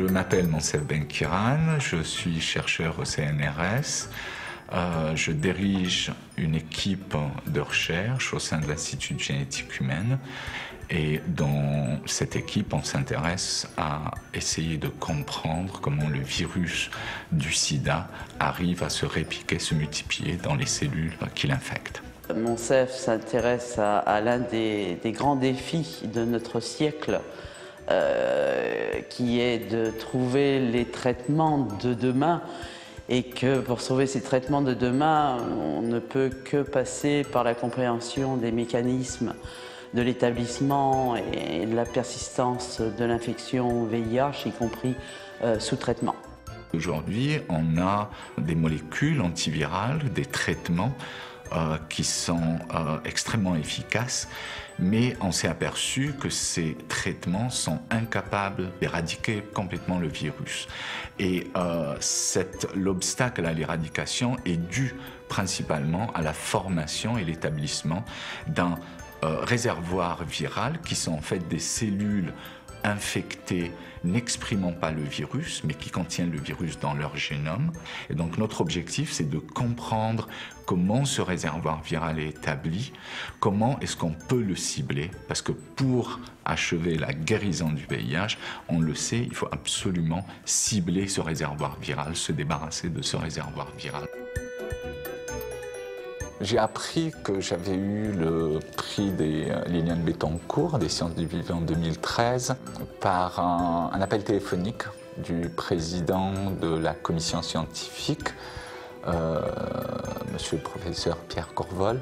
Je m'appelle Monsef Benkiran, je suis chercheur au CNRS. Je dirige une équipe de recherche au sein de l'Institut de génétique humaine. Et dans cette équipe, on s'intéresse à essayer de comprendre comment le virus du sida arrive à se répliquer, se multiplier dans les cellules qui l'infectent. Monsef s'intéresse à l'un des grands défis de notre siècle, qui est de trouver les traitements de demain, et que pour sauver ces traitements de demain, on ne peut que passer par la compréhension des mécanismes de l'établissement et de la persistance de l'infection VIH, y compris sous traitement. Aujourd'hui, on a des molécules antivirales, des traitements qui sont extrêmement efficaces, mais on s'est aperçu que ces traitements sont incapables d'éradiquer complètement le virus. Et l'obstacle à l'éradication est dû principalement à la formation et l'établissement d'un réservoir viral qui sont en fait des cellules infectés n'exprimant pas le virus, mais qui contiennent le virus dans leur génome. Et donc notre objectif, c'est de comprendre comment ce réservoir viral est établi, comment est-ce qu'on peut le cibler, parce que pour achever la guérison du VIH, on le sait, il faut absolument cibler ce réservoir viral, se débarrasser de ce réservoir viral. J'ai appris que j'avais eu le prix des Liliane Bettencourt des sciences du vivant en 2013 par un appel téléphonique du président de la commission scientifique, monsieur le professeur Pierre Corvol.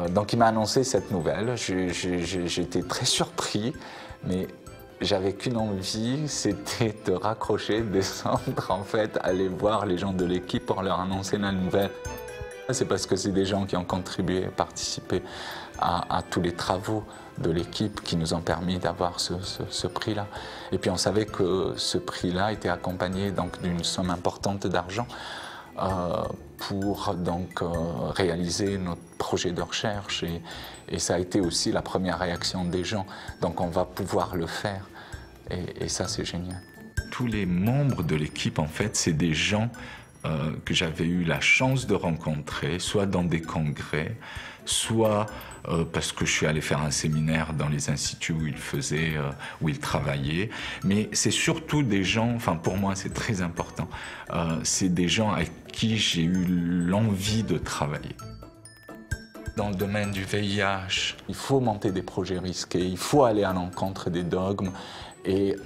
Donc il m'a annoncé cette nouvelle. J'étais très surpris, mais j'avais qu'une envie, c'était de raccrocher, de descendre, en fait, aller voir les gens de l'équipe pour leur annoncer la nouvelle. C'est parce que c'est des gens qui ont contribué, participé à tous les travaux de l'équipe qui nous ont permis d'avoir ce prix-là. Et puis on savait que ce prix-là était accompagné d'une somme importante d'argent pour réaliser notre projet de recherche. Et ça a été aussi la première réaction des gens. Donc on va pouvoir le faire. Et ça, c'est génial. Tous les membres de l'équipe, en fait, c'est des gens que j'avais eu la chance de rencontrer, soit dans des congrès, soit parce que je suis allé faire un séminaire dans les instituts où ils travaillaient. Mais c'est surtout des gens, enfin pour moi c'est très important, c'est des gens avec qui j'ai eu l'envie de travailler. Dans le domaine du VIH, il faut monter des projets risqués, il faut aller à l'encontre des dogmes et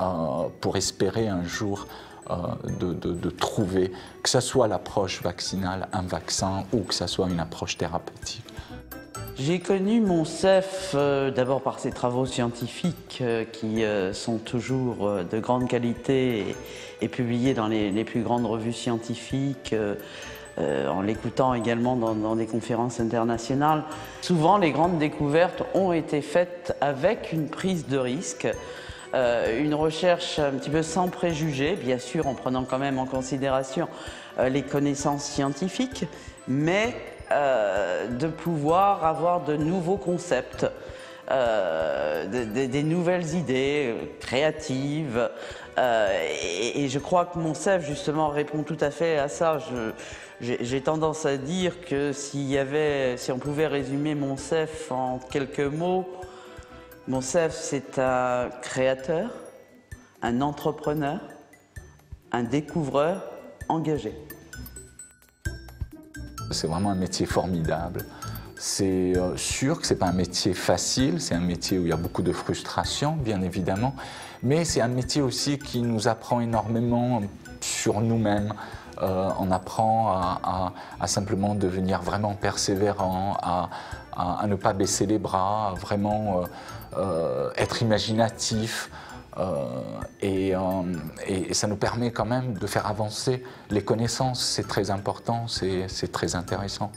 pour espérer un jour de trouver, que ce soit l'approche vaccinale, un vaccin, ou que ce soit une approche thérapeutique. J'ai connu Monsef d'abord par ses travaux scientifiques qui sont toujours de grande qualité et publiés dans les plus grandes revues scientifiques, en l'écoutant également dans des conférences internationales. Souvent, les grandes découvertes ont été faites avec une prise de risque. Une recherche un petit peu sans préjugés, bien sûr en prenant quand même en considération les connaissances scientifiques, mais de pouvoir avoir de nouveaux concepts, des nouvelles idées créatives. Et je crois que Monsef justement répond tout à fait à ça. J'ai tendance à dire que si on pouvait résumer Monsef en quelques mots, Monsef, c'est un créateur, un entrepreneur, un découvreur engagé. C'est vraiment un métier formidable. C'est sûr que ce n'est pas un métier facile, c'est un métier où il y a beaucoup de frustration, bien évidemment, mais c'est un métier aussi qui nous apprend énormément sur nous-mêmes. On apprend à simplement devenir vraiment persévérant, à ne pas baisser les bras, à vraiment être imaginatif. Et ça nous permet quand même de faire avancer les connaissances. C'est très important, c'est très intéressant.